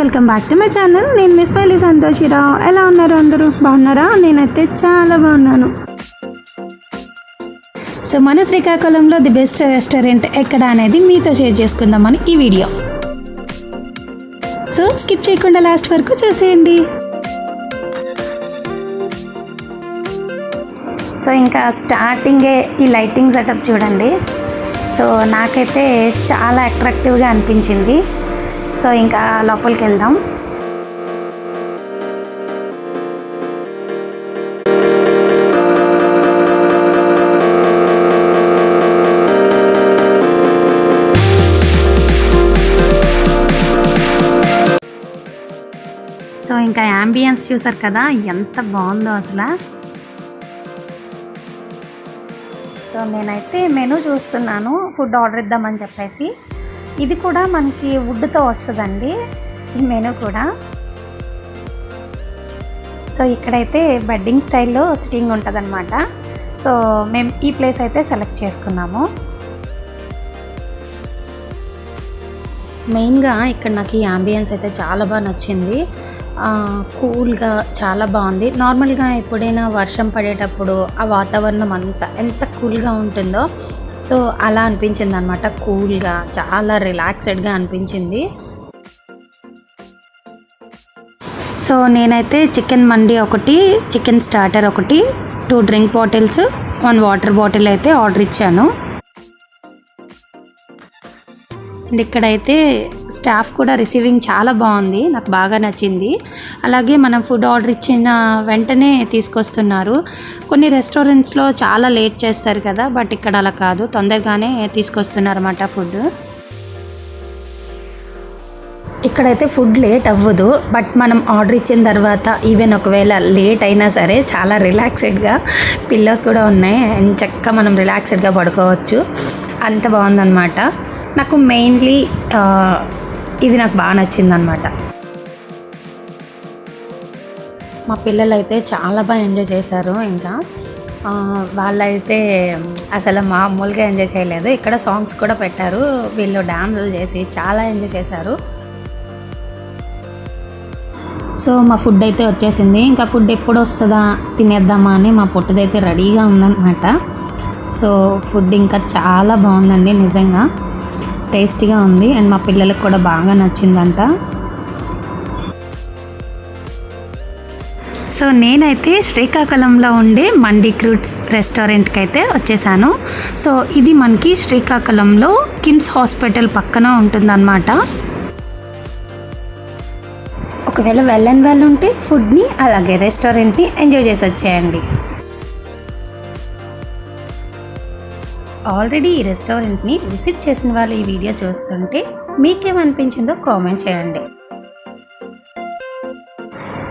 Welcome back to my channel. నేను miss పల్లి సంతోషిరావు. ఎలా ఉన్నారు అందరూ? బాగున్నారా? నేనైతే చాలా బాగున్నాను. సో మన శ్రీకాకుళంలో ది బెస్ట్ రెస్టారెంట్ ఎక్కడ అనేది మీతో షేర్ చేసుకుందామని ఈ వీడియో. సో స్కిప్ చేయకుండా లాస్ట్ వరకు చూసేయండి. సో ఇంకా స్టార్టింగే ఈ లైటింగ్ సెటప్ చూడండి. సో నాకైతే చాలా అట్రాక్టివ్గా అనిపించింది. సో ఇంకా లోపలికి వెళ్దాం. సో ఇంకా యాంబియన్స్ చూసారు కదా, ఎంత బాగుందో అసలు. సో నేనైతే మెనూ చూస్తున్నాను, ఫుడ్ ఆర్డర్ ఇద్దామని చెప్పేసి. ఇది కూడా మనకి వుడ్తో వస్తుందండి ఈ మెనూ కూడా. సో ఇక్కడైతే బెడ్డింగ్ స్టైల్లో సిట్టింగ్ ఉంటుందన్నమాట. సో మేము ఈ ప్లేస్ అయితే సెలెక్ట్ చేసుకున్నాము. మెయిన్గా ఇక్కడ నాకు ఈ యాంబియన్స్ అయితే చాలా బాగా నచ్చింది. కూల్గా చాలా బాగుంది. నార్మల్గా ఎప్పుడైనా వర్షం పడేటప్పుడు ఆ వాతావరణం అంతా ఎంత కూల్గా ఉంటుందో సో అలా అనిపించింది అనమాట. కూల్గా చాలా రిలాక్స్డ్గా అనిపించింది. సో నేనైతే చికెన్ మండి ఒకటి, చికెన్ స్టార్టర్ ఒకటి, 2 డ్రింక్ బాటిల్స్, 1 వాటర్ బాటిల్ అయితే ఆర్డర్ ఇచ్చాను. అండ్ ఇక్కడైతే స్టాఫ్ కూడా రిసీవింగ్ చాలా బాగుంది, నాకు బాగా నచ్చింది. అలాగే మనం ఫుడ్ ఆర్డర్ ఇచ్చిన వెంటనే తీసుకొస్తున్నారు. కొన్ని రెస్టారెంట్స్లో చాలా లేట్ చేస్తారు కదా, బట్ ఇక్కడ అలా కాదు, తొందరగానే తీసుకొస్తున్నారు అన్నమాట ఫుడ్. ఇక్కడైతే ఫుడ్ లేట్ అవ్వదు, బట్ మనం ఆర్డర్ ఇచ్చిన తర్వాత ఈవెన్ ఒకవేళ లేట్ అయినా సరే చాలా రిలాక్స్డ్గా, పిల్లోస్ కూడా ఉన్నాయి, చక్కగా మనం రిలాక్స్డ్గా పడుకోవచ్చు. అంత బాగుందన్నమాట. నాకు మెయిన్లీ ఇది నాకు బాగా నచ్చిందనమాట. మా పిల్లలు అయితే చాలా బాగా ఎంజాయ్ చేశారు. ఇంకా వాళ్ళైతే అసలు మామూలుగా ఎంజాయ్ చేయలేదు. ఇక్కడ సాంగ్స్ కూడా పెట్టారు, వీళ్ళు డాన్సులు చేసి చాలా ఎంజాయ్ చేశారు. సో మా ఫుడ్ అయితే వచ్చేసింది. ఇంకా ఫుడ్ ఎప్పుడు వస్తుందా తినేద్దామా అని మా పొట్టుదైతే రెడీగా ఉందన్నమాట. సో ఫుడ్ ఇంకా చాలా బాగుందండి, నిజంగా టేస్టీగా ఉంది. అండ్ మా పిల్లలకు కూడా బాగా నచ్చిందంట. సో నేనైతే శ్రీకాకుళంలో ఉండే మండి క్రూట్స్ రెస్టారెంట్కి అయితే వచ్చేసాను. సో ఇది మనకి శ్రీకాకుళంలో కిమ్స్ హాస్పిటల్ పక్కన ఉంటుందన్నమాట. ఒకవేళ వెళ్ళని వాళ్ళు ఉంటే ఫుడ్ని అలాగే రెస్టారెంట్ని ఎంజాయ్ చేసి వచ్చేయండి. ఆల్రెడీ ఈ రెస్టారెంట్ని విజిట్ చేసిన వాళ్ళు ఈ వీడియో చూస్తుంటే మీకేమనిపించిందో కామెంట్ చేయండి.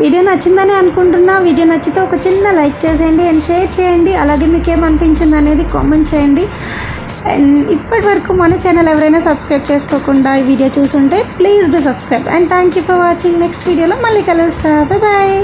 వీడియో నచ్చిందని అనుకుంటున్నా. వీడియో నచ్చితే ఒక చిన్న లైక్ చేసేయండి అండ్ షేర్ చేయండి. అలాగే మీకేమనిపించింది అనేది కామెంట్ చేయండి. అండ్ ఇప్పటి వరకు మన ఛానల్ ఎవరైనా సబ్స్క్రైబ్ చేసుకోకుండా ఈ వీడియో చూస్తుంటే please do subscribe. And thank you for watching. Next వీడియోలో మళ్ళీ కలుస్తా. బాయ్.